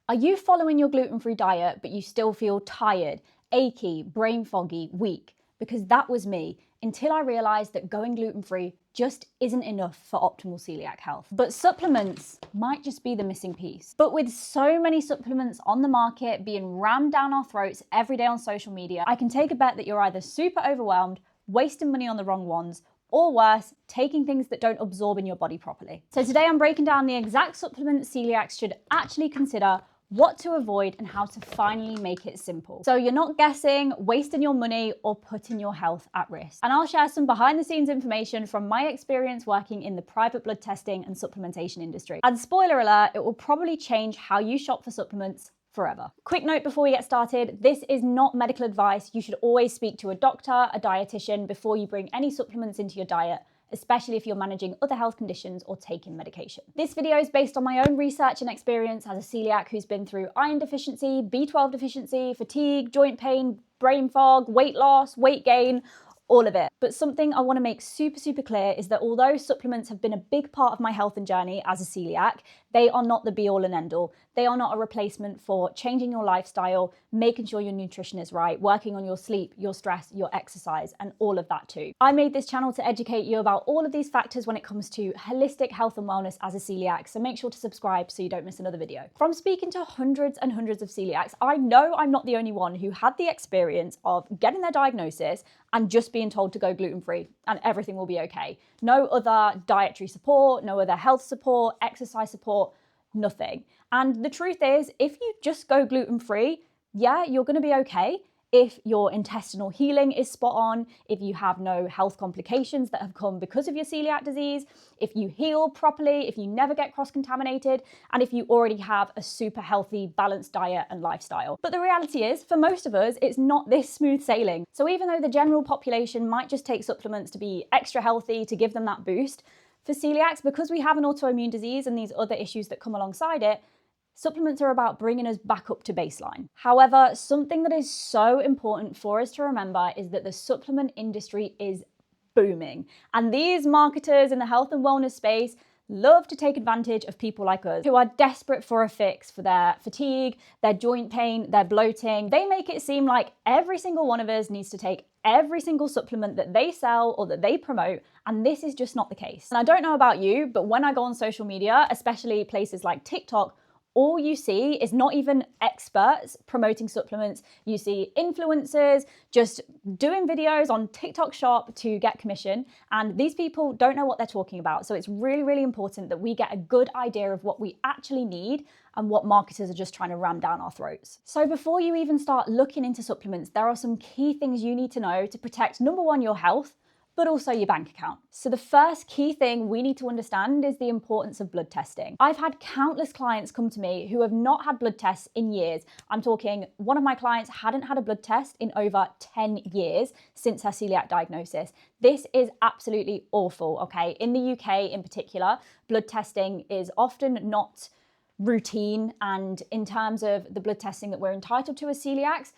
Are you following your gluten-free diet, but you still feel tired, achy, brain foggy, weak? Because that was me, until I realized that going gluten-free just isn't enough for optimal celiac health. But supplements might just be the missing piece. But with so many supplements on the market being rammed down our throats every day on social media, I can take a bet that you're either super overwhelmed, wasting money on the wrong ones, or worse, taking things that don't absorb in your body properly. So today I'm breaking down the exact supplements celiacs should actually consider, what to avoid, and how to finally make it simple. So you're not guessing, wasting your money, or putting your health at risk. And I'll share some behind the scenes information from my experience working in the private blood testing and supplementation industry. And spoiler alert, it will probably change how you shop for supplements forever. Quick note before we get started, this is not medical advice. You should always speak to a doctor, a dietitian before you bring any supplements into your diet, especially if you're managing other health conditions or taking medication. This video is based on my own research and experience as a celiac who's been through iron deficiency, B12 deficiency, fatigue, joint pain, brain fog, weight loss, weight gain, all of it. But something I want to make super clear is that although supplements have been a big part of my health and journey as a celiac, they are not the be all and end all. They are not a replacement for changing your lifestyle, making sure your nutrition is right, working on your sleep, your stress, your exercise, and all of that too. I made this channel to educate you about all of these factors when it comes to holistic health and wellness as a celiac, so make sure to subscribe so you don't miss another video. From speaking to hundreds and hundreds of celiacs, I know I'm not the only one who had the experience of getting their diagnosis and just being told to go gluten-free and everything will be okay. No other dietary support, no other health support, exercise support, nothing. And the truth is, if you just go gluten-free, yeah, you're going to be okay. If your intestinal healing is spot on, if you have no health complications that have come because of your celiac disease, if you heal properly, if you never get cross-contaminated, and if you already have a super healthy, balanced diet and lifestyle. But the reality is, for most of us, it's not this smooth sailing. So even though the general population might just take supplements to be extra healthy, to give them that boost, for celiacs, because we have an autoimmune disease and these other issues that come alongside it, supplements are about bringing us back up to baseline. However, something that is so important for us to remember is that the supplement industry is booming. And these marketers in the health and wellness space love to take advantage of people like us who are desperate for a fix for their fatigue, their joint pain, their bloating. They make it seem like every single one of us needs to take every single supplement that they sell or that they promote, and this is just not the case. And I don't know about you, but when I go on social media, especially places like TikTok, all you see is not even experts promoting supplements. You see influencers just doing videos on TikTok Shop to get commission. And these people don't know what they're talking about. So it's really important that we get a good idea of what we actually need and what marketers are just trying to ram down our throats. So before you even start looking into supplements, there are some key things you need to know to protect, number one, your health, but also your bank account. So the first key thing we need to understand is the importance of blood testing. I've had countless clients come to me who have not had blood tests in years. I'm talking, one of my clients hadn't had a blood test in over 10 years since her celiac diagnosis. This is absolutely awful, okay? In the UK in particular, blood testing is often not routine, and in terms of the blood testing that we're entitled to as celiacs,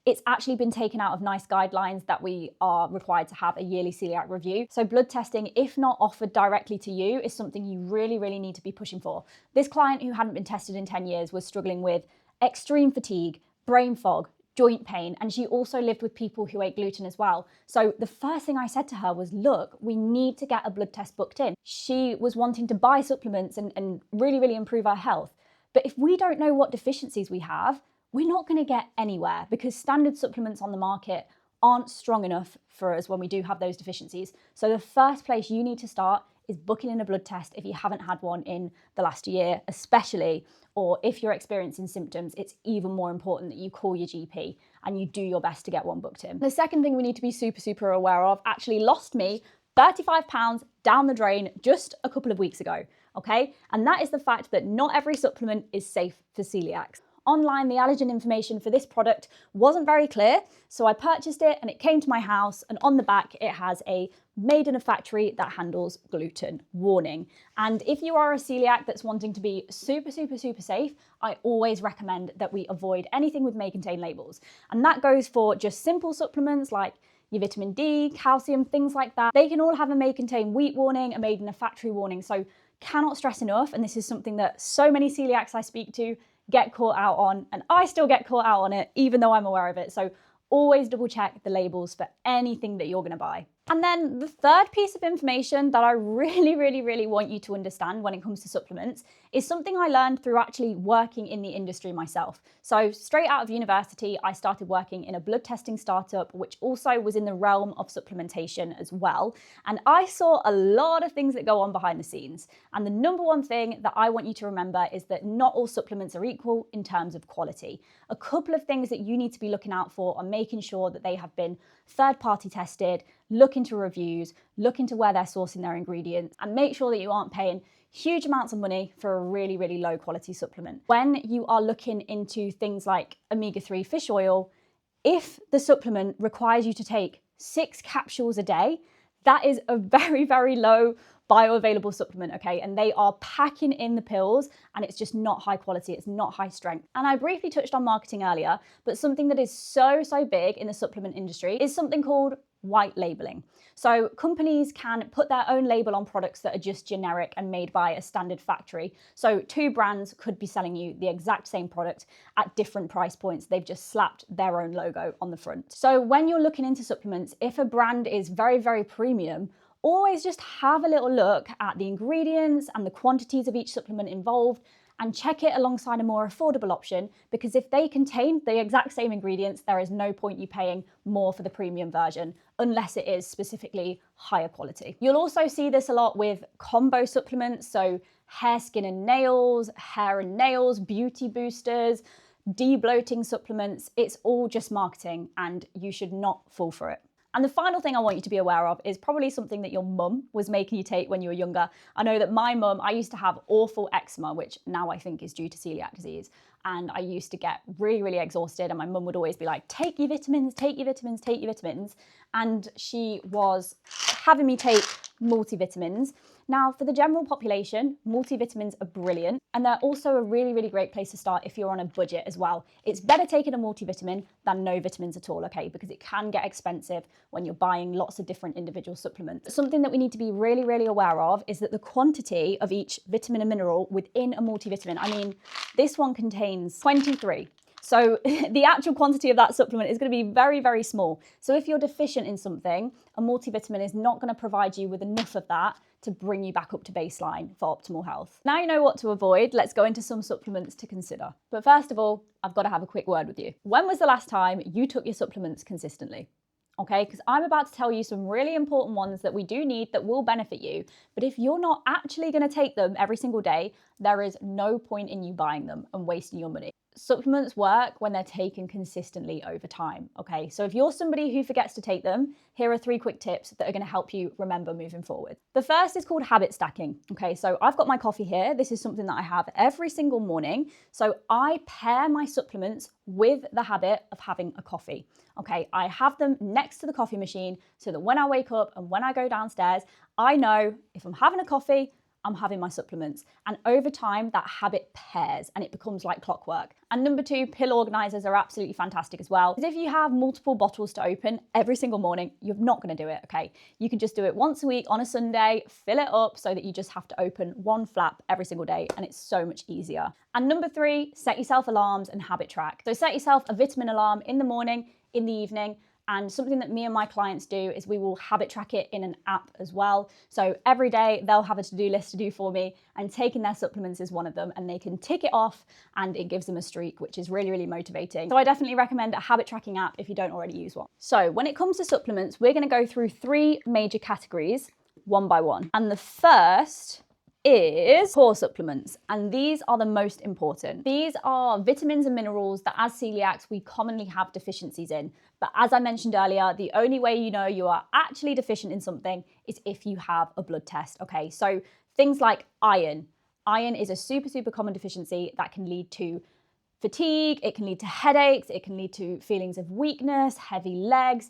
it's actually been taken out of NICE guidelines that we are required to have a yearly celiac review. So blood testing, if not offered directly to you, is something you really need to be pushing for. This client who hadn't been tested in 10 years was struggling with extreme fatigue, brain fog, joint pain, and she also lived with people who ate gluten as well. So the first thing I said to her was, look, we need to get a blood test booked in. She was wanting to buy supplements and really improve her health. But if we don't know what deficiencies we have, we're not going to get anywhere, because standard supplements on the market aren't strong enough for us when we do have those deficiencies. So the first place you need to start is booking in a blood test if you haven't had one in the last year, especially, or if you're experiencing symptoms, it's even more important that you call your GP and you do your best to get one booked in. The second thing we need to be super aware of actually lost me 35 pounds down the drain just a couple of weeks ago, okay? And that is the fact that not every supplement is safe for celiacs. Online, the allergen information for this product wasn't very clear, so I purchased it and it came to my house, and on the back it has a made in a factory that handles gluten warning. And if you are a celiac that's wanting to be super safe, I always recommend that we avoid anything with may contain labels. And that goes for just simple supplements like your vitamin D, calcium, things like that. They can all have a may contain wheat warning, a made in a factory warning. So cannot stress enough, and this is something that so many celiacs I speak to get caught out on, and I still get caught out on it, even though I'm aware of it. So always double check the labels for anything that you're gonna buy. And then the third piece of information that I really want you to understand when it comes to supplements is something I learned through actually working in the industry myself. So straight out of university, I started working in a blood testing startup, which also was in the realm of supplementation as well. And I saw a lot of things that go on behind the scenes. And the number one thing that I want you to remember is that not all supplements are equal in terms of quality. A couple of things that you need to be looking out for are making sure that they have been third-party tested, look into reviews, look into where they're sourcing their ingredients, and make sure that you aren't paying huge amounts of money for a really low quality supplement. When you are looking into things like omega-3 fish oil, if the supplement requires you to take 6 capsules a day, that is a very low bioavailable supplement, okay? And they are packing in the pills and it's just not high quality, it's not high strength. And I briefly touched on marketing earlier, but something that is so big in the supplement industry is something called white labeling. So companies can put their own label on products that are just generic and made by a standard factory. So 2 brands could be selling you the exact same product at different price points. They've just slapped their own logo on the front. So when you're looking into supplements, if a brand is very premium, always just have a little look at the ingredients and the quantities of each supplement involved and check it alongside a more affordable option, because if they contain the exact same ingredients, there is no point you paying more for the premium version unless it is specifically higher quality. You'll also see this a lot with combo supplements, so hair, skin and nails, hair and nails, beauty boosters, de-bloating supplements. It's all just marketing and you should not fall for it. And the final thing I want you to be aware of is probably something that your mum was making you take when you were younger. I know that my mum, I used to have awful eczema, which now I think is due to celiac disease. And I used to get really exhausted, and my mum would always be like, take your vitamins, take your vitamins, take your vitamins. And she was having me take multivitamins. Now, for the general population, multivitamins are brilliant, and they're also a really great place to start if you're on a budget as well. It's better taking a multivitamin than no vitamins at all, okay? Because it can get expensive when you're buying lots of different individual supplements. Something that we need to be really aware of is that the quantity of each vitamin and mineral within a multivitamin, I mean, this one contains 23. So the actual quantity of that supplement is going to be very small. So if you're deficient in something, a multivitamin is not going to provide you with enough of that to bring you back up to baseline for optimal health. Now you know what to avoid, let's go into some supplements to consider. But first of all, I've got to have a quick word with you. When was the last time you took your supplements consistently? Okay, because I'm about to tell you some really important ones that we do need that will benefit you. But if you're not actually going to take them every single day, there is no point in you buying them and wasting your money. Supplements work when they're taken consistently over time, okay? So if you're somebody who forgets to take them, here are 3 quick tips that are gonna help you remember moving forward. The first is called habit stacking, okay? So I've got my coffee here. This is something that I have every single morning. So I pair my supplements with the habit of having a coffee, okay? I have them next to the coffee machine so that when I wake up and when I go downstairs, I know if I'm having a coffee, I'm having my supplements. And over time, that habit pairs and it becomes like clockwork. And number 2, pill organizers are absolutely fantastic as well. Because if you have multiple bottles to open every single morning, you're not gonna do it, okay? You can just do it once a week on a Sunday, fill it up so that you just have to open 1 flap every single day, and it's so much easier. And number 3, set yourself alarms and habit track. So set yourself a vitamin alarm in the morning, in the evening, and something that me and my clients do is we will habit track it in an app as well. So every day they'll have a to-do list to do for me, and taking their supplements is one of them, and they can tick it off and it gives them a streak, which is really motivating. So I definitely recommend a habit tracking app if you don't already use one. So when it comes to supplements, we're gonna go through 3 major categories one by one. And the first is core supplements, and these are the most important. These are vitamins and minerals that as celiacs we commonly have deficiencies in. But as I mentioned earlier, the only way you know you are actually deficient in something is if you have a blood test, okay? So things like iron. Iron is a super common deficiency that can lead to fatigue, it can lead to headaches, it can lead to feelings of weakness, heavy legs,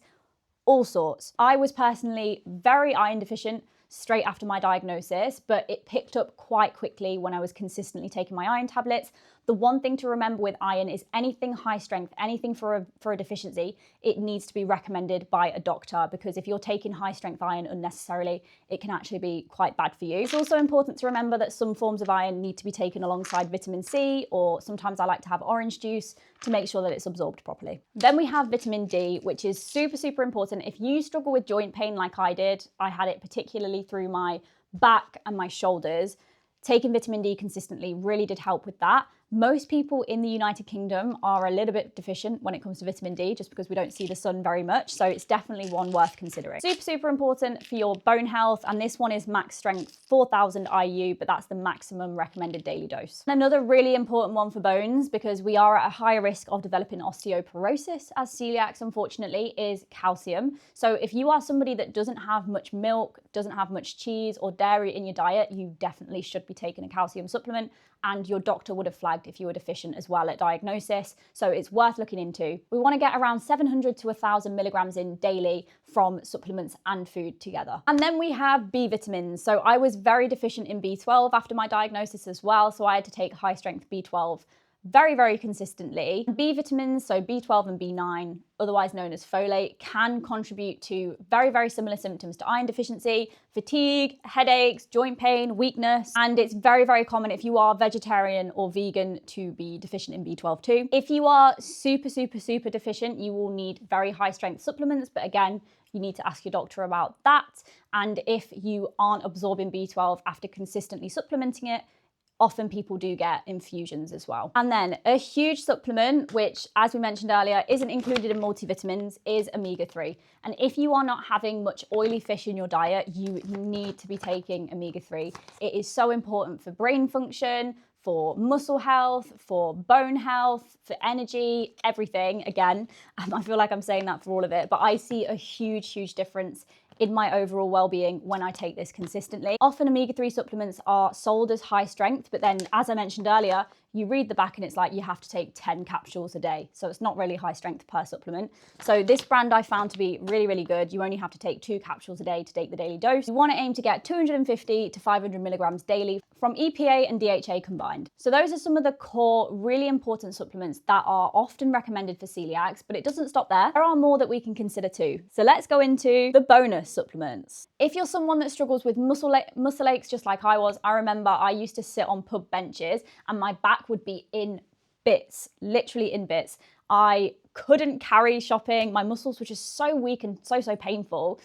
all sorts. I was personally very iron deficient straight after my diagnosis, but it picked up quite quickly when I was consistently taking my iron tablets. The one thing to remember with iron is anything high strength, anything for a deficiency, it needs to be recommended by a doctor, because if you're taking high strength iron unnecessarily, it can actually be quite bad for you. It's also important to remember that some forms of iron need to be taken alongside vitamin C, or sometimes I like to have orange juice to make sure that it's absorbed properly. Then we have vitamin D, which is super, super important. If you struggle with joint pain like I did, I had it particularly through my back and my shoulders, taking vitamin D consistently really did help with that. Most people in the United Kingdom are a little bit deficient when it comes to vitamin D, just because we don't see the sun very much. So it's definitely one worth considering. Super, super important for your bone health. And this one is max strength 4,000 IU, but that's the maximum recommended daily dose. And another really important one for bones, because we are at a higher risk of developing osteoporosis as celiacs, unfortunately, is calcium. So if you are somebody that doesn't have much milk, doesn't have much cheese or dairy in your diet, you definitely should be taking a calcium supplement. And your doctor would have flagged if you were deficient as well at diagnosis. So it's worth looking into. We want to get around 700 to 1,000 milligrams in daily from supplements and food together. And then we have B vitamins. So I was very deficient in B12 after my diagnosis as well. So I had to take high strength B12 very, very consistently. B vitamins, so B12 and B9, otherwise known as folate, can contribute to very, very similar symptoms to iron deficiency: fatigue, headaches, joint pain, weakness. And it's very, very common if you are vegetarian or vegan to be deficient in B12 too. If you are super, super, super deficient, you will need very high strength supplements. But again, you need to ask your doctor about that. And if you aren't absorbing B12 after consistently supplementing it, often people do get infusions as well. And then a huge supplement, which, as we mentioned earlier, isn't included in multivitamins, is omega-3. And if you are not having much oily fish in your diet, you need to be taking omega-3. It is so important for brain function, for muscle health, for bone health, for energy, everything. Again, I feel like I'm saying that for all of it, but I see a huge, huge difference in my overall well-being when I take this consistently. Often omega-3 supplements are sold as high strength, but then, as I mentioned earlier, you read the back and it's like you have to take 10 capsules a day. So it's not really high strength per supplement. So this brand I found to be really, really good. You only have to take 2 capsules a day to take the daily dose. You want to aim to get 250 to 500 milligrams daily from EPA and DHA combined. So those are some of the core, really important supplements that are often recommended for celiacs, but it doesn't stop there. There are more that we can consider too. So let's go into the bonus supplements. If you're someone that struggles with muscle aches, just like I was, I remember I used to sit on pub benches and my back would be in bits, literally in bits. I couldn't carry shopping. My muscles were just so weak and so painful.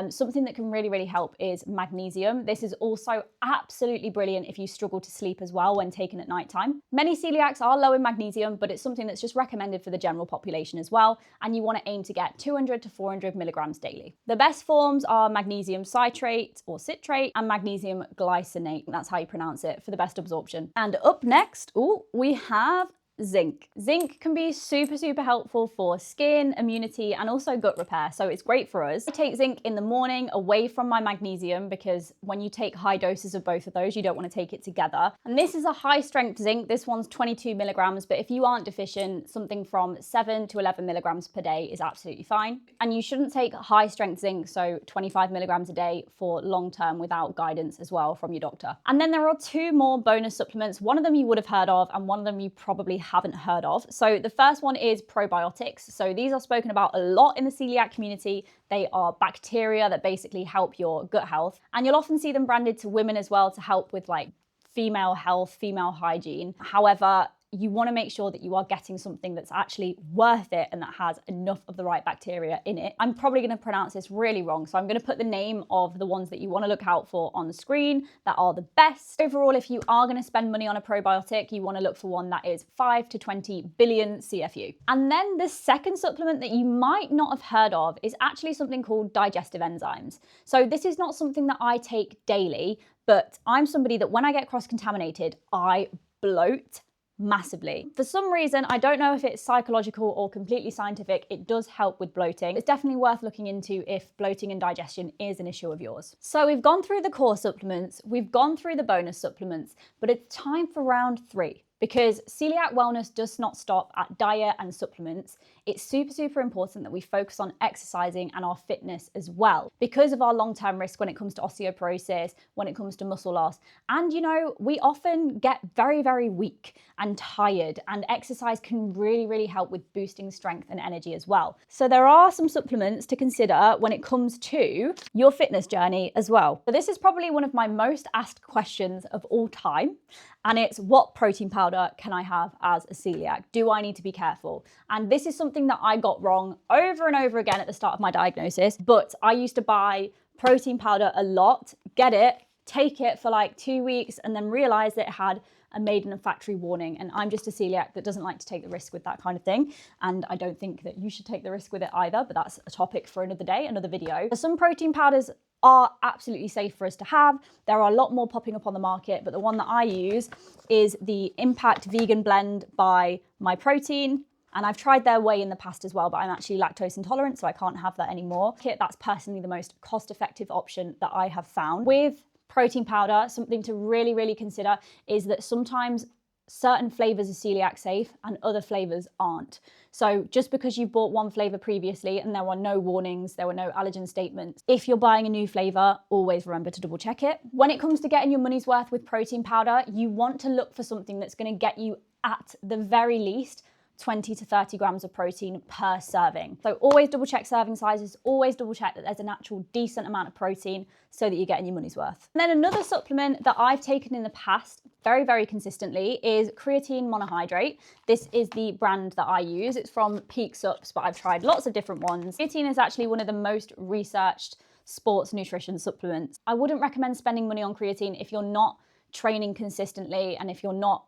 Something that can really, really help is magnesium. This is also absolutely brilliant if you struggle to sleep as well when taken at nighttime. Many celiacs are low in magnesium, but it's something that's just recommended for the general population as well. And you want to aim to get 200 to 400 milligrams daily. The best forms are magnesium citrate or citrate and magnesium glycinate. That's how you pronounce it, for the best absorption. And up next, we have zinc. Zinc can be super helpful for skin, immunity, and also gut repair. So it's great for us. I take zinc in the morning away from my magnesium, because when you take high doses of both of those, you don't want to take it together. And this is a high strength zinc. This one's 22 milligrams, but if you aren't deficient, something from 7 to 11 milligrams per day is absolutely fine. And you shouldn't take high strength zinc, so 25 milligrams a day, for long term without guidance as well from your doctor. And then there are 2 more bonus supplements. One of them you would have heard of, and one of them you probably haven't heard of. So the first one is probiotics. So these are spoken about a lot in the celiac community. They are bacteria that basically help your gut health. And you'll often see them branded to women as well to help with like female health, female hygiene. However, you want to make sure that you are getting something that's actually worth it and that has enough of the right bacteria in it. I'm probably going to pronounce this really wrong, so I'm going to put the name of the ones that you want to look out for on the screen that are the best. Overall, if you are going to spend money on a probiotic, you want to look for one that is 5 to 20 billion CFU. And then the second supplement that you might not have heard of is actually something called digestive enzymes. So this is not something that I take daily, but I'm somebody that when I get cross-contaminated, I bloat massively. For some reason, I don't know if it's psychological or completely scientific, it does help with bloating. It's definitely worth looking into if bloating and digestion is an issue of yours. So we've gone through the core supplements, we've gone through the bonus supplements, but it's time for round 3. because celiac wellness does not stop at diet and supplements. It's super, super important that we focus on exercising and our fitness as well because of our long-term risk when it comes to osteoporosis, when it comes to muscle loss. And you know, we often get very, very weak and tired, and exercise can really, really help with boosting strength and energy as well. So there are some supplements to consider when it comes to your fitness journey as well. So this is probably one of my most asked questions of all time. And it's, what protein powder can I have as a celiac? Do I need to be careful? And this is something that I got wrong over and over again at the start of my diagnosis, but I used to buy protein powder a lot, get it, take it for like 2 weeks, and then realize that it had a maiden and factory warning. And I'm just a celiac that doesn't like to take the risk with that kind of thing. And I don't think that you should take the risk with it either, but that's a topic for another day, another video. Some protein powders are absolutely safe for us to have. There are a lot more popping up on the market, but the one that I use is the Impact Vegan Blend by MyProtein. And I've tried their whey in the past as well, but I'm actually lactose intolerant, so I can't have that anymore. That's personally the most cost-effective option that I have found. With protein powder, something to really, really consider is that sometimes certain flavors are celiac safe and other flavors aren't. So just because you bought one flavor previously and there were no warnings, there were no allergen statements, if you're buying a new flavor, always remember to double check it. When it comes to getting your money's worth with protein powder, you want to look for something that's going to get you at the very least 20 to 30 grams of protein per serving. So always double check serving sizes, always double check that there's an actual decent amount of protein so that you're getting your money's worth. And then another supplement that I've taken in the past very, very consistently is creatine monohydrate. This is the brand that I use. It's from Peak Sups, but I've tried lots of different ones. Creatine is actually one of the most researched sports nutrition supplements. I wouldn't recommend spending money on creatine if you're not training consistently and if you're not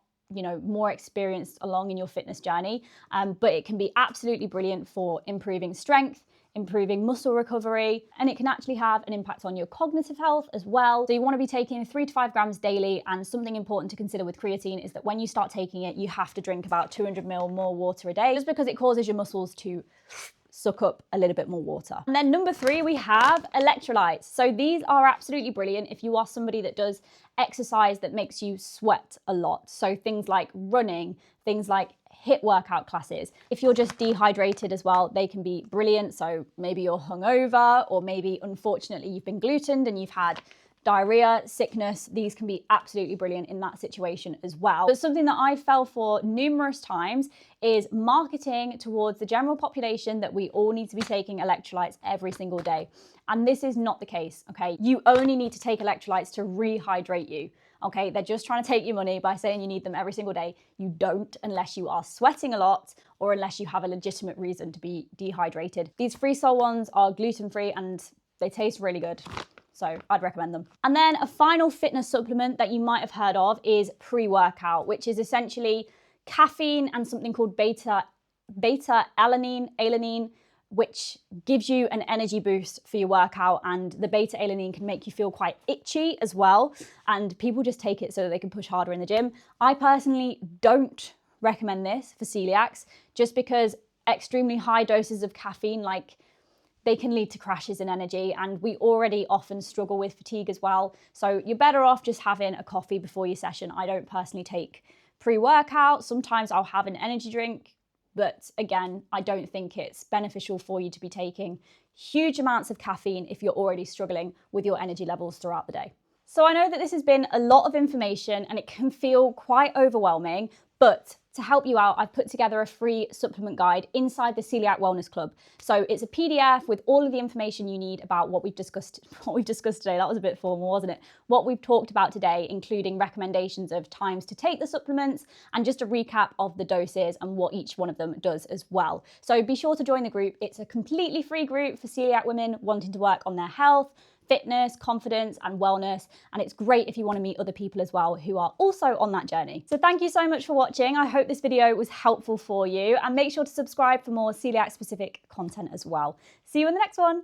more experienced along in your fitness journey, but it can be absolutely brilliant for improving strength, improving muscle recovery, and it can actually have an impact on your cognitive health as well. So you want to be taking 3 to 5 grams daily, and something important to consider with creatine is that when you start taking it, you have to drink about 200 ml more water a day, just because it causes your muscles to suck up a little bit more water. And then number 3, we have electrolytes. So these are absolutely brilliant if you are somebody that does exercise that makes you sweat a lot. So things like running, things like HIIT workout classes. If you're just dehydrated as well, they can be brilliant. So maybe you're hungover, or maybe unfortunately you've been glutened and you've had diarrhea, sickness. These can be absolutely brilliant in that situation as well. But something that I fell for numerous times is marketing towards the general population that we all need to be taking electrolytes every single day. And this is not the case, okay? You only need to take electrolytes to rehydrate you, okay? They're just trying to take your money by saying you need them every single day. You don't unless you are sweating a lot or unless you have a legitimate reason to be dehydrated. These Free Sol ones are gluten-free and they taste really good. So I'd recommend them. And then a final fitness supplement that you might have heard of is pre-workout, which is essentially caffeine and something called beta-alanine, which gives you an energy boost for your workout. And the beta-alanine can make you feel quite itchy as well. And people just take it so that they can push harder in the gym. I personally don't recommend this for celiacs, just because extremely high doses of caffeine, they can lead to crashes in energy, and we already often struggle with fatigue as well. So you're better off just having a coffee before your session. I don't personally take pre-workout. Sometimes I'll have an energy drink, but again, I don't think it's beneficial for you to be taking huge amounts of caffeine if you're already struggling with your energy levels throughout the day. So I know that this has been a lot of information and it can feel quite overwhelming, but to help you out, I've put together a free supplement guide inside the Celiac Wellness Club. So it's a PDF with all of the information you need about what we've discussed today. That was a bit formal, wasn't it? What we've talked about today, including recommendations of times to take the supplements and just a recap of the doses and what each one of them does as well. So be sure to join the group. It's a completely free group for celiac women wanting to work on their health, fitness, confidence, and wellness. And it's great if you want to meet other people as well who are also on that journey. So thank you so much for watching. I hope this video was helpful for you, and make sure to subscribe for more celiac specific content as well. See you in the next one.